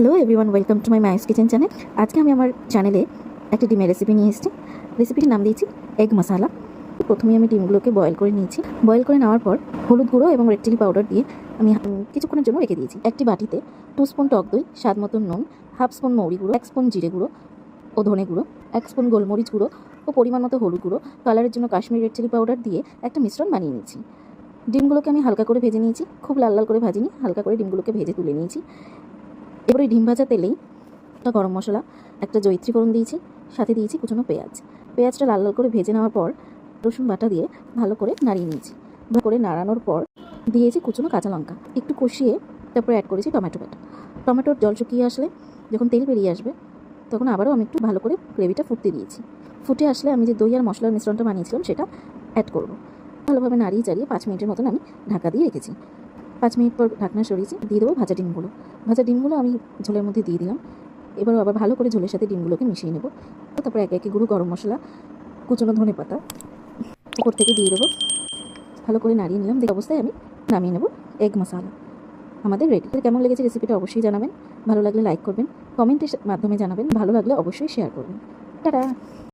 Hello everyone, welcome to my mice kitchen channel. আজকে আমি আমার চ্যানেলে একটা ডিমের রেসিপি নিয়ে এসেছি। রেসিপিটির নাম দিয়েছি এগ মশালা। প্রথমে আমি ডিমগুলোকে বয়েল করে নিয়েছি। বয়েল করে নেওয়ার পর হলুদ গুঁড়ো এবং রেড চিলি পাউডার দিয়ে আমি কিছুক্ষণের জন্য রেখে দিয়েছি। একটি বাটিতে 2 স্পুন টক দই, স্বাদ মতন নুন, হাফ স্পুন মৌরি গুঁড়ো, 1 স্পুন জিরে গুঁড়ো ও ধনে গুঁড়ো, 1 স্পুন গোলমরিচ গুঁড়ো ও পরিমাণ মতো হলুদ গুঁড়ো, কালারের জন্য কাশ্মীরি রেড চিলি পাউডার দিয়ে একটা মিশ্রণ বানিয়ে নিয়েছি। ডিমগুলোকে আমি হালকা করে ভেজে নিয়েছি, খুব লাল লাল করে ভাজিনি, হালকা করে ডিমগুলোকে ভেজে তুলে নিয়েছি। এবার ওই ডিম ভাজা তেলেই একটা গরম মশলা, একটা জয়িত্রী ফোড়ন দিয়েছি, সাথে দিয়েছি কুচনো পেঁয়াজ। পেঁয়াজটা লাল লাল করে ভেজে নেওয়ার পর রসুন বাটা দিয়ে ভালো করে নাড়িয়ে নিয়েছি। ভালো করে নাড়ানোর পর দিয়েছি কুচনো কাঁচা লঙ্কা, একটু কষিয়ে তারপরে অ্যাড করেছি টমেটো বাটা। টমেটোর জল শুকিয়ে আসলে যখন তেল বেরিয়ে আসবে তখন আবারও আমি একটু ভালো করে গ্রেভিটা ফুটতে দিয়েছি। ফুটে আসলে আমি যে দই আর মশলার মিশ্রণটা বানিয়েছিলাম সেটা অ্যাড করব। ভালোভাবে নাড়িয়ে চাড়িয়ে 5 মিনিটের মতন আমি ঢাকা দিয়ে রেখেছি। 5 মিনিট পর ঢাকনা সরিয়েছি, দিয়ে দেবো ভাজা ডিমগুলো। ভাজা ডিমগুলো আমি ঝোলের মধ্যে দিয়ে দিলাম। এবার আবার ভালো করে ঝোলের সাথে ডিমগুলোকে মিশিয়ে নেব। তারপর একে একে গুঁড়ো গরম মশলা, কুচনো ধনে পাতা উপর থেকে দিয়ে দেবো। ভালো করে নাড়িয়ে নিলাম, দেখে অবস্থায় আমি নামিয়ে নেব এগ মশালা। আমাদের রেডি। কেমন লেগেছে রেসিপিটা অবশ্যই জানাবেন। ভালো লাগলে লাইক করবেন, কমেন্টের মাধ্যমে জানাবেন, ভালো লাগলে অবশ্যই শেয়ার করবেন। টাটা।